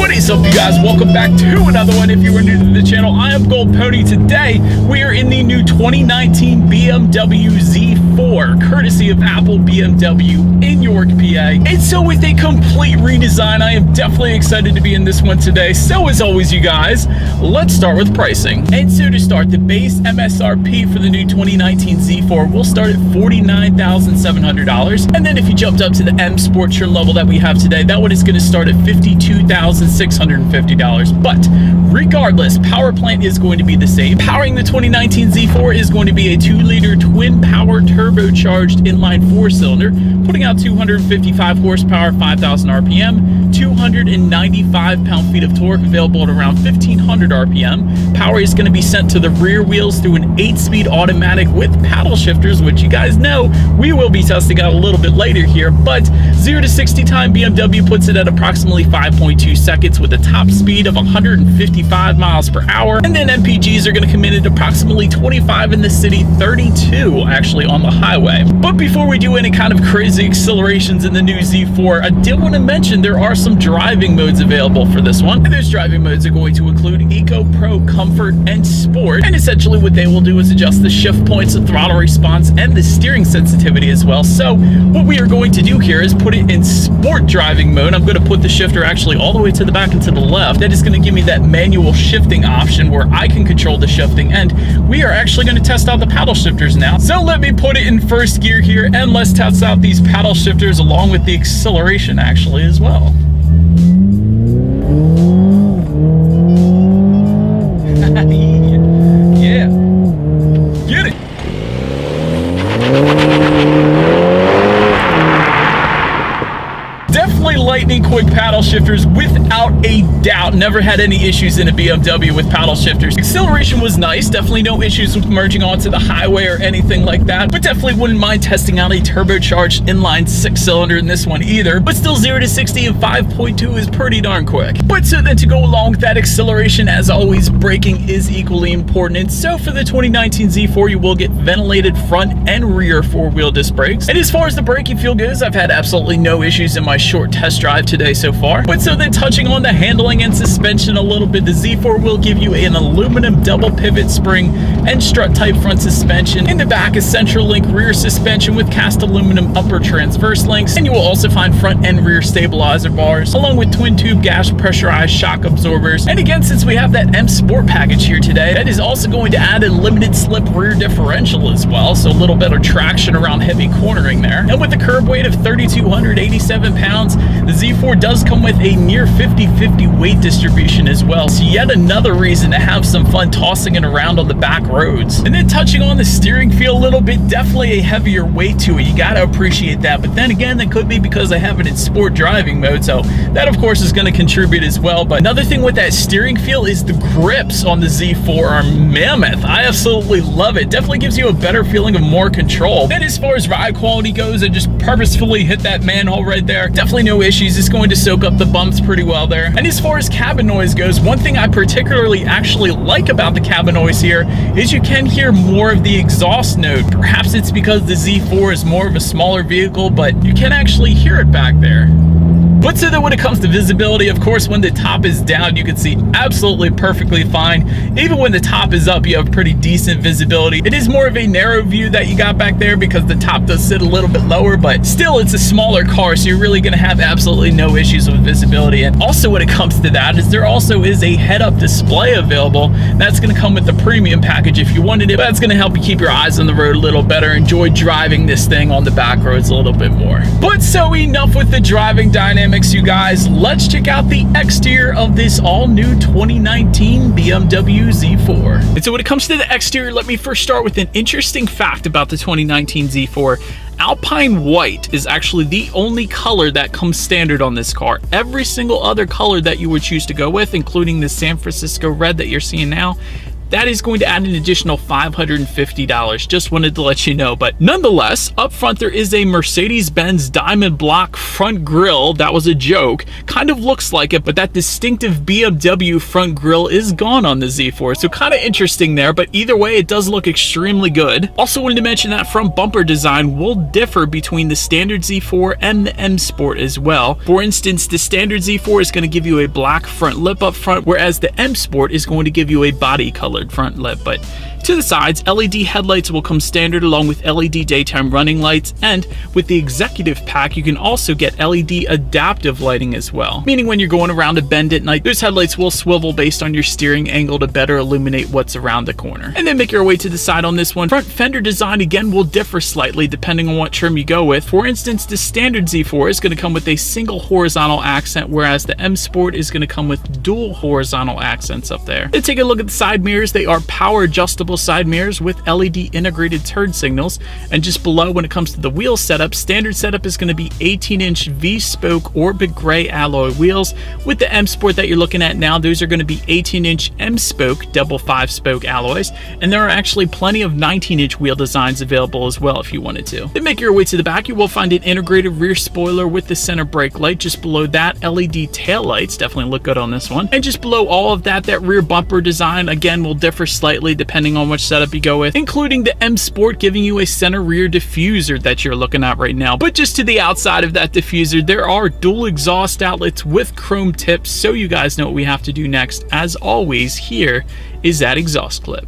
What is up, you guys? Welcome back to another one. If you are new to the channel, I am Gold Pony. Today, we are in the new 2019 BMW Z4, courtesy of Apple BMW in York, PA. And so with a complete redesign, I am definitely excited to be in this one today. So as always, you guys, let's start with pricing. And so to start, the base MSRP for the new 2019 Z4 will start at $49,700. And then if you jumped up to the M Sport trim level that we have today, that one is going to start at $52,650. But regardless, power plant is going to be the same. Powering the 2019 Z4 is going to be a 2-liter twin power turbocharged inline 4-cylinder, putting out 255 horsepower, 5,000 RPM, 295 pound-feet of torque, available at around 1,500 RPM. Power is going to be sent to the rear wheels through an 8-speed automatic with paddle shifters, which you guys know we will be testing out a little bit later here. But 0 to 60 time, BMW puts it at approximately 5.2 seconds with a top speed of 155 miles per hour. And then MPGs are going to come in at approximately 25 in the city, 32 actually on the highway. But before we do any kind of crazy accelerations in the new Z4, I did want to mention there are some driving modes available for this one. And those driving modes are going to include Eco, Pro, Comfort, and Sport. And essentially what they will do is adjust the shift points, the throttle response, and the steering sensitivity as well. So what we are going to do here is put it in Sport driving mode. I'm going to put the shifter actually all the way to the back and to the left. That is going to give me that manual shifting option where I can control the shifting. And we are actually going to test out the paddle shifters now. So let me put it in first gear here and let's test out these paddle shifters along with the acceleration actually as well. Yeah. Get it. Definitely lightning quick paddle shifters without a doubt. Never had any issues in a BMW with paddle shifters. Acceleration was nice. Definitely no issues with merging onto the highway or anything like that. But definitely wouldn't mind testing out a turbocharged inline 6-cylinder in this one either. But still 0 to 60 in 5.2 is pretty darn quick. But so then to go along with that acceleration, as always, braking is equally important. And so for the 2019 Z4, you will get ventilated front and rear 4-wheel disc brakes. And as far as the braking feel goes, I've had absolutely no issues in my short test drive today so far. But so then touching on the handling and suspension a little bit, the Z4 will give you an aluminum double pivot spring and strut type front suspension. In the back is central link rear suspension with cast aluminum upper transverse links, and you will also find front and rear stabilizer bars along with twin tube gas pressurized shock absorbers. And again, since we have that M Sport package here today, that is also going to add a limited slip rear differential as well, so a little better traction around heavy cornering there. And with a curb weight of 3,287 pounds, the Z4 does come with a near 50-50 weight distribution as well, so yet another reason to have some fun tossing it around on the back roads. And then touching on the steering feel a little bit, definitely a heavier weight to it. You gotta appreciate that, but then again, that could be because I have it in sport driving mode, so that of course is going to contribute as well. But another thing with that steering feel is the grips on the Z4 are mammoth. I absolutely love it. Definitely gives you a better feeling of more control. And as far as ride quality goes, I just purposefully hit that manhole right there. Definitely no issues. It's going to soak up the bumps pretty well there. And as far as cabin noise goes, one thing I particularly actually like about the cabin noise here is you can hear more of the exhaust note. Perhaps it's because the Z4 is more of a smaller vehicle, but you can actually hear it back there. But so that when it comes to visibility, of course, when the top is down, you can see absolutely perfectly fine. Even when the top is up, you have pretty decent visibility. It is more of a narrow view that you got back there because the top does sit a little bit lower, but still it's a smaller car, so you're really gonna have absolutely no issues with visibility. And also when it comes to that, is there also is a head-up display available. That's gonna come with the premium package if you wanted it, but that's gonna help you keep your eyes on the road a little better, enjoy driving this thing on the back roads a little bit more. But so enough with the driving dynamics, you guys. Let's check out the exterior of this all-new 2019 BMW Z4. And so when it comes to the exterior, let me first start with an interesting fact about the 2019 Z4. Alpine white is actually the only color that comes standard on this car. Every single other color that you would choose to go with, including the San Francisco red that you're seeing now, that is going to add an additional $550. Just wanted to let you know. But nonetheless, up front there is a Mercedes-Benz diamond block front grille. That was a joke. Kind of looks like it, but that distinctive BMW front grille is gone on the Z4. So kind of interesting there, but either way, it does look extremely good. Also wanted to mention that front bumper design will differ between the standard Z4 and the M Sport as well. For instance, the standard Z4 is going to give you a black front lip up front, whereas the M Sport is going to give you a body colored front lip. But to the sides, LED headlights will come standard along with LED daytime running lights, and with the executive pack you can also get LED adaptive lighting as well, meaning when you're going around a bend at night, those headlights will swivel based on your steering angle to better illuminate what's around the corner. And then make your way to the side on this one. Front fender design again will differ slightly depending on what trim you go with. For instance, the standard Z4 is going to come with a single horizontal accent, whereas the M Sport is going to come with dual horizontal accents up there. Then take a look at the side mirrors. They are power adjustable side mirrors with LED integrated turn signals. And just below, when it comes to the wheel setup, standard setup is going to be 18-inch V-spoke Orbit Gray alloy wheels. With the M Sport that you're looking at now, those are going to be 18-inch M-spoke double 5-spoke alloys, and there are actually plenty of 19-inch wheel designs available as well if you wanted to. Then make your way to the back, you will find an integrated rear spoiler with the center brake light. Just below that, LED tail lights definitely look good on this one. And just below all of that, that rear bumper design again will differ slightly depending on which setup you go with, including the M Sport giving you a center rear diffuser that you're looking at right now. But just to the outside of that diffuser, there are dual exhaust outlets with chrome tips, so you guys know what we have to do next. As always, here is that exhaust clip.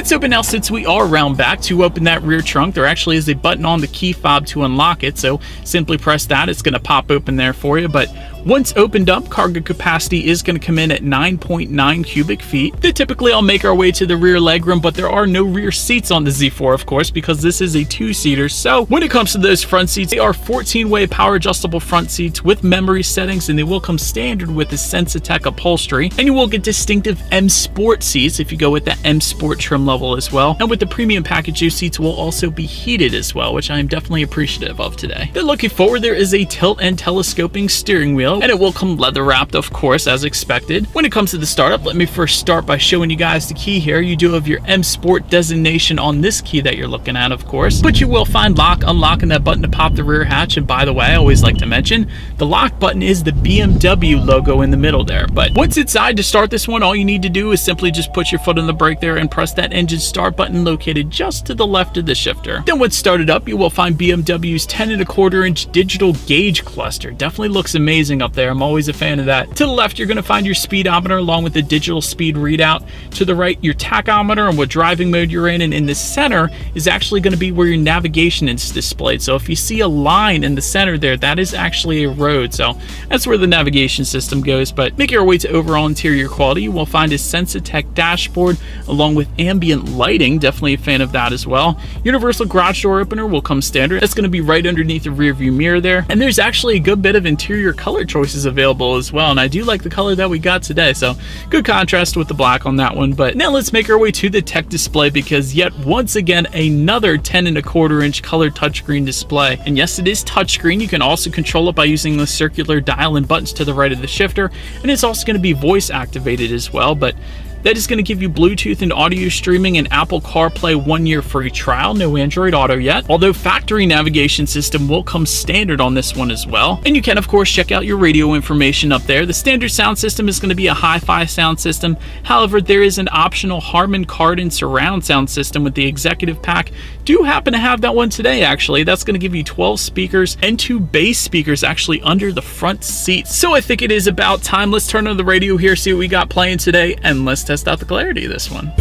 So but now, since we are around back, to open that rear trunk, there actually is a button on the key fob to unlock it, so simply press that. It's going to pop open there for you. But once opened up, cargo capacity is going to come in at 9.9 cubic feet. Then typically I'll make our way to the rear legroom, but there are no rear seats on the Z4, of course, because this is a two-seater. So when it comes to those front seats, they are 14-way power adjustable front seats with memory settings, and they will come standard with the Sensitech upholstery. And you will get distinctive M Sport seats if you go with the M Sport trim level as well. And with the premium package, your seats will also be heated as well, which I am definitely appreciative of today. Then looking forward, there is a tilt and telescoping steering wheel, and it will come leather wrapped, of course, as expected. When it comes to the startup, let me first start by showing you guys the key here. You do have your M Sport designation on this key that you're looking at, of course, but you will find lock, unlock, and that button to pop the rear hatch. And by the way, I always like to mention the lock button is the BMW logo in the middle there. But once inside, to start this one, all you need to do is simply just put your foot on the brake there and press that engine start button located just to the left of the shifter. Then once started up, you will find BMW's 10.25-inch digital gauge cluster. Definitely looks amazing up there. I'm always a fan of that. To the left, you're going to find your speedometer along with the digital speed readout. To the right, your tachometer and what driving mode you're in. And in the center is actually going to be where your navigation is displayed. So if you see a line in the center there, that is actually a road. So that's where the navigation system goes. But make your way to overall interior quality. You will find a Sensitech dashboard along with ambient lighting. Definitely a fan of that as well. Universal garage door opener will come standard. That's going to be right underneath the rear view mirror there. And there's actually a good bit of interior color choices available as well. And I do like the color that we got today. So good contrast with the black on that one. But now let's make our way to the tech display, because yet once again, another 10.25-inch color touchscreen display. And yes, it is touchscreen. You can also control it by using the circular dial and buttons to the right of the shifter. And it's also going to be voice activated as well. But that is going to give you Bluetooth and audio streaming and Apple CarPlay 1-year free trial. No Android Auto yet, although factory navigation system will come standard on this one as well. And you can, of course, check out your radio information up there. The standard sound system is going to be a hi-fi sound system. However, there is an optional Harman Kardon surround sound system with the executive pack. Do happen to have that one today, actually. That's going to give you 12 speakers and 2 bass speakers actually under the front seat. So I think it is about time. Let's turn on the radio here, see what we got playing today, and let's test out the clarity of this one.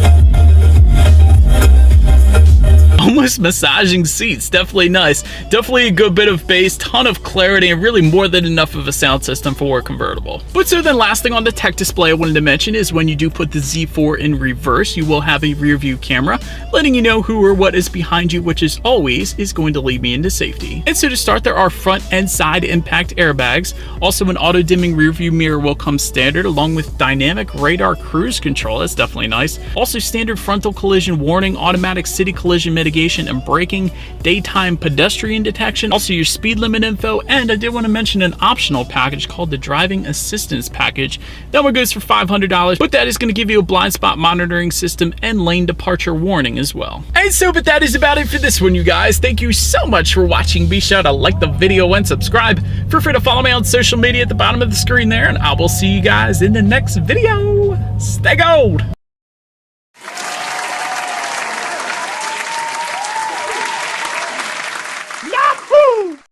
Oh almost massaging seats. Definitely nice. Definitely a good bit of bass, ton of clarity, and really more than enough of a sound system for a convertible. But so then last thing on the tech display I wanted to mention is when you do put the Z4 in reverse, you will have a rear view camera letting you know who or what is behind you, which is always going to lead me into safety. And so to start, there are front and side impact airbags. Also, an auto dimming rear view mirror will come standard, along with dynamic radar cruise control. That's definitely nice. Also, standard frontal collision warning, automatic city collision mitigation and braking, daytime pedestrian detection, also your speed limit info, and I did want to mention an optional package called the driving assistance package. That one goes for $500, but that is going to give you a blind spot monitoring system and lane departure warning as well. And so, but that is about it for this one, you guys. Thank you so much for watching. Be sure to like the video and subscribe. Feel free to follow me on social media at the bottom of the screen there, and I will see you guys in the next video. Stay gold!